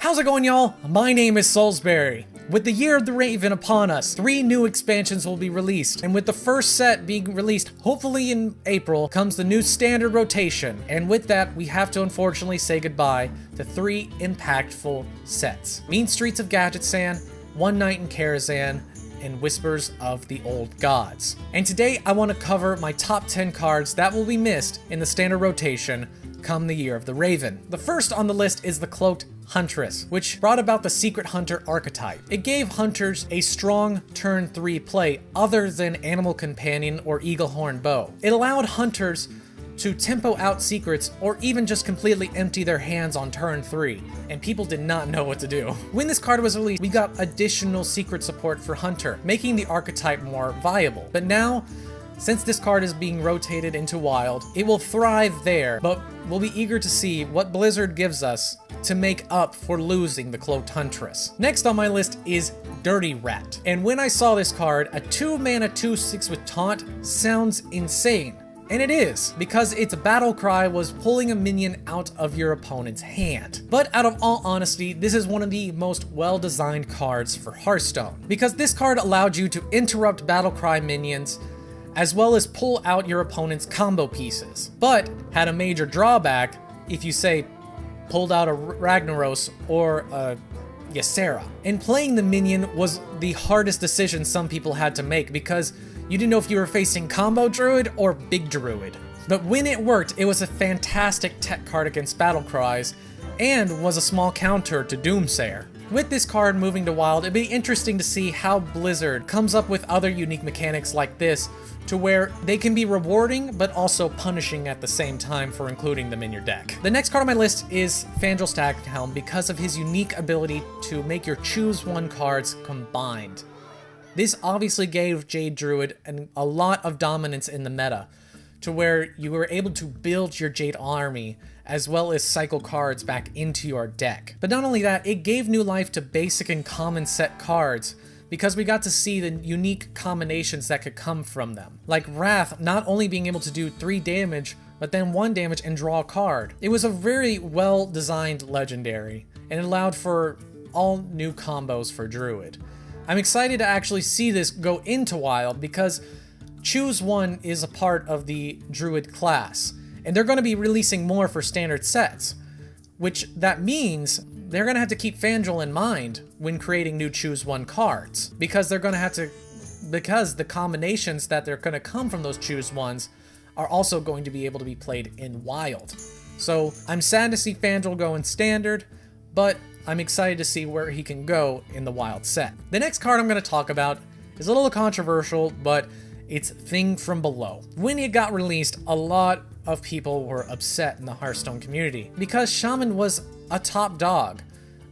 How's it going, y'all? My name is Salisbury. With the Year of the Raven upon us, 3 new expansions will be released, and with the first set being released hopefully in April, comes the new standard rotation, and with that, we have to unfortunately say goodbye to 3 impactful sets. Mean Streets of Gadgetzan, One Night in Karazhan, and Whispers of the Old Gods. And today I want to cover my top 10 cards that will be missed in the standard rotation come the Year of the Raven. The first on the list is the Cloaked Huntress, which brought about the Secret Hunter archetype. It gave hunters a strong turn 3 play other than Animal Companion or Eaglehorn Bow. It allowed hunters to tempo out secrets or even just completely empty their hands on turn 3, and people did not know what to do. When this card was released, we got additional secret support for Hunter, making the archetype more viable. But now, since this card is being rotated into Wild, it will thrive there, but we'll be eager to see what Blizzard gives us to make up for losing the Cloaked Huntress. Next on my list is Dirty Rat. And when I saw this card, a 2-mana 2/6 with Taunt sounds insane. And it is, because its battle cry was pulling a minion out of your opponent's hand. But out of all honesty, this is one of the most well-designed cards for Hearthstone, because this card allowed you to interrupt battle cry minions as well as pull out your opponent's combo pieces, but had a major drawback if you say pulled out a Ragnaros or a Ysera. And playing the minion was the hardest decision some people had to make because you didn't know if you were facing Combo Druid or Big Druid. But when it worked, it was a fantastic tech card against battle cries and was a small counter to Doomsayer. With this card moving to Wild, it'd be interesting to see how Blizzard comes up with other unique mechanics like this to where they can be rewarding but also punishing at the same time for including them in your deck. The next card on my list is Fanjul Staghelm because of his unique ability to make your choose one cards combined. This obviously gave Jade Druid a lot of dominance in the meta, to where you were able to build your Jade army as well as cycle cards back into your deck. But not only that, it gave new life to basic and common set cards because we got to see the unique combinations that could come from them. Like Wrath not only being able to do 3 damage, but then 1 damage and draw a card. It was a very well-designed legendary, and it allowed for all new combos for Druid. I'm excited to actually see this go into Wild because Choose One is a part of the Druid class, and they're going to be releasing more for standard sets, which that means they're going to have to keep Fanjul in mind when creating new Choose One cards, because they're going to have to, because the combinations that they're going to come from those Choose Ones are also going to be able to be played in Wild. So I'm sad to see Fanjul go in standard, but I'm excited to see where he can go in the Wild set. The next card I'm going to talk about is a little controversial, but it's Thing from Below. When it got released, a lot of people were upset in the Hearthstone community because Shaman was a top dog.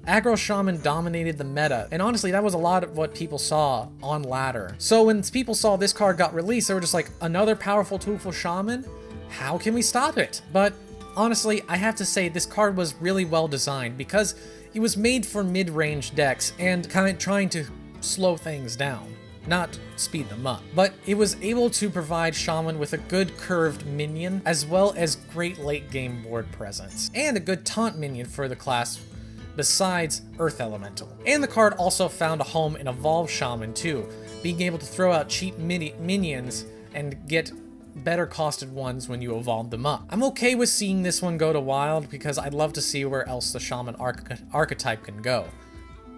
Aggro Shaman dominated the meta, and honestly, that was a lot of what people saw on ladder. So when people saw this card got released, they were just like, another powerful tool for Shaman? How can we stop it? But honestly, I have to say this card was really well designed because it was made for mid-range decks and kind of trying to slow things down, not speed them up. But it was able to provide Shaman with a good curved minion, as well as great late game board presence, and a good taunt minion for the class besides Earth Elemental. And the card also found a home in Evolve Shaman too, being able to throw out cheap minions and get better costed ones when you evolve them up. I'm okay with seeing this one go to Wild because I'd love to see where else the Shaman archetype can go,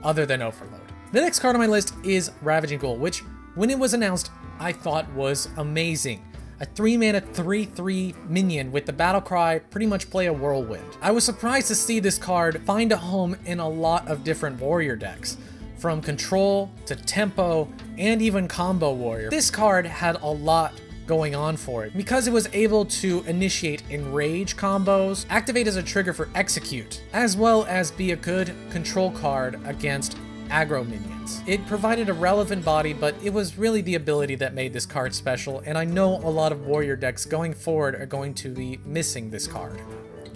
other than Overload. The next card on my list is Ravaging Ghoul, which, when it was announced, I thought was amazing. A 3-mana 3/3 minion with the battle cry, pretty much play a Whirlwind. I was surprised to see this card find a home in a lot of different warrior decks, from Control to Tempo and even Combo Warrior. This card had a lot going on for it because it was able to initiate Enrage combos, activate as a trigger for Execute, as well as be a good control card against aggro minions. It provided a relevant body, but it was really the ability that made this card special, and I know a lot of warrior decks going forward are going to be missing this card.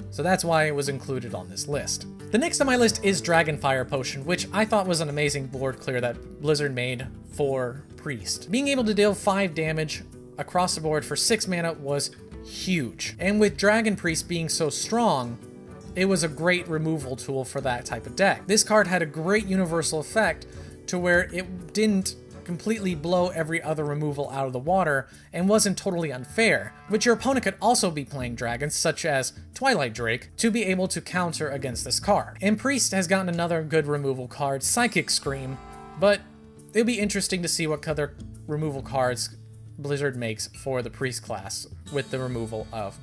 So that's why it was included on this list. The next on my list is Dragonfire Potion, which I thought was an amazing board clear that Blizzard made for Priest. Being able to deal 5 damage across the board for 6 mana was huge. And with Dragon Priest being so strong, it was a great removal tool for that type of deck. This card had a great universal effect to where it didn't completely blow every other removal out of the water and wasn't totally unfair, which your opponent could also be playing dragons such as Twilight Drake to be able to counter against this card. And Priest has gotten another good removal card, Psychic Scream, but it'll be interesting to see what other removal cards Blizzard makes for the Priest class with the removal of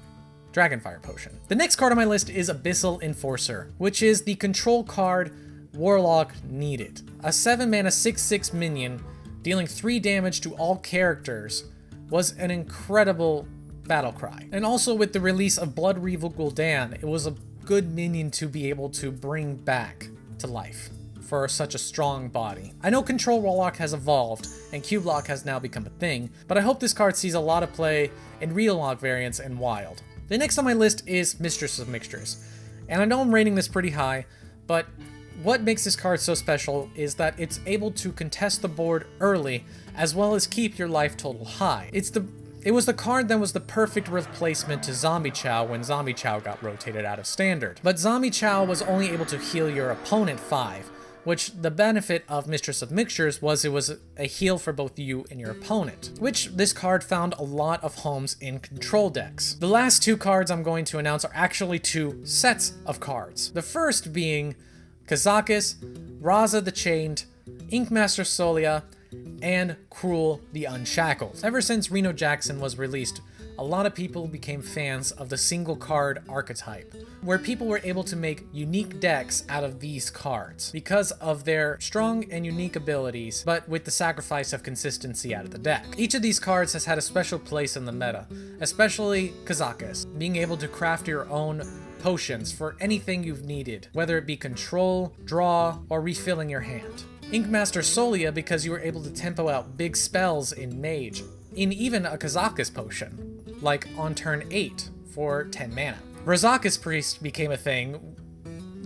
Dragonfire Potion. The next card on my list is Abyssal Enforcer, which is the control card Warlock needed. A 7-mana 6/6 minion dealing 3 damage to all characters was an incredible battle cry. And also with the release of Blood Revel Gul'dan, it was a good minion to be able to bring back to life for such a strong body. I know Control Warlock has evolved, and Cube Lock has now become a thing, but I hope this card sees a lot of play in Real Lock variants and Wild. The next on my list is Mistress of Mixtures, and I know I'm rating this pretty high, but what makes this card so special is that it's able to contest the board early, as well as keep your life total high. It was the card that was the perfect replacement to Zombie Chow when Zombie Chow got rotated out of Standard. But Zombie Chow was only able to heal your opponent 5, which the benefit of Mistress of Mixtures was it was a heal for both you and your opponent, which this card found a lot of homes in control decks. The last 2 cards I'm going to announce are actually 2 sets of cards. The first being Kazakus, Raza the Chained, Inkmaster Solia, and Cruel the Unshackled. Ever since Reno Jackson was released, a lot of people became fans of the single card archetype, where people were able to make unique decks out of these cards because of their strong and unique abilities, but with the sacrifice of consistency out of the deck. Each of these cards has had a special place in the meta, especially Kazakus, being able to craft your own potions for anything you've needed, whether it be control, draw, or refilling your hand. Inkmaster Solia because you were able to tempo out big spells in Mage, in even a Kazakus potion, like on turn 8 for 10 mana. Razakus Priest became a thing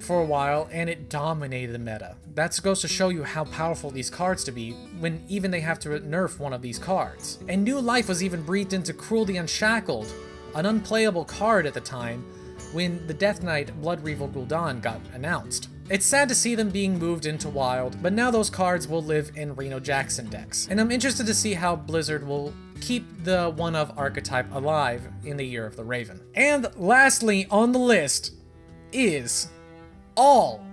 for a while, and it dominated the meta. That goes to show you how powerful these cards to be, when even they have to nerf one of these cards. And new life was even breathed into Cruel the Unshackled, an unplayable card at the time, when the Death Knight Blood Revel Gul'dan got announced. It's sad to see them being moved into Wild, but now those cards will live in Reno Jackson decks. And I'm interested to see how Blizzard will keep the one-of archetype alive in the Year of the Raven. And lastly on the list is all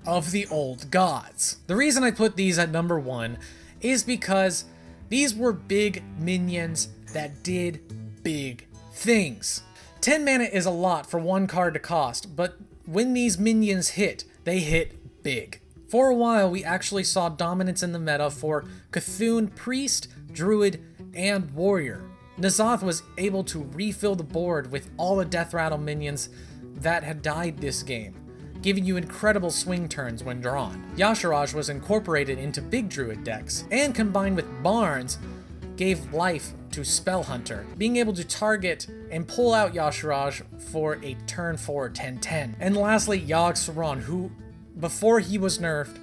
of the old gods. The reason I put these at number 1 is because these were big minions that did big things. 10 mana is a lot for one card to cost, but when these minions hit, they hit big. For a while, we actually saw dominance in the meta for Cthulhu Priest, Druid, and Warrior. N'Zoth was able to refill the board with all the Death Rattle minions that had died this game, giving you incredible swing turns when drawn. Yasharaj was incorporated into big Druid decks, and combined with Barnes, gave life to Spell Hunter, being able to target and pull out Yasharaj for a turn 4 10/10. And lastly, Yogg Saron, who, before he was nerfed,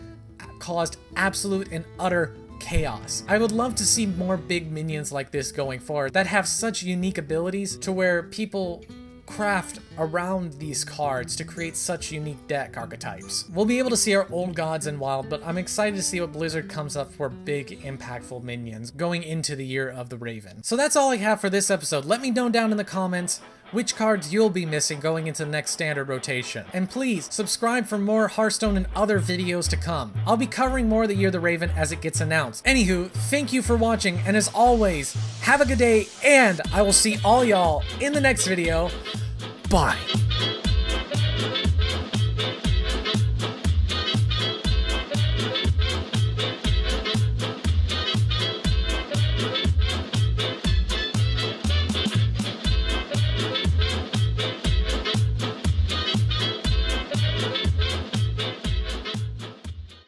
caused absolute and utter chaos. I would love to see more big minions like this going forward that have such unique abilities to where people craft around these cards to create such unique deck archetypes. We'll be able to see our old gods in Wild, but I'm excited to see what Blizzard comes up for big, impactful minions going into the Year of the Raven. So that's all I have for this episode. Let me know down in the comments which cards you'll be missing going into the next standard rotation. And please, subscribe for more Hearthstone and other videos to come. I'll be covering more of the Year of the Raven as it gets announced. Anywho, thank you for watching, and as always, have a good day, and I will see all y'all in the next video. Bye.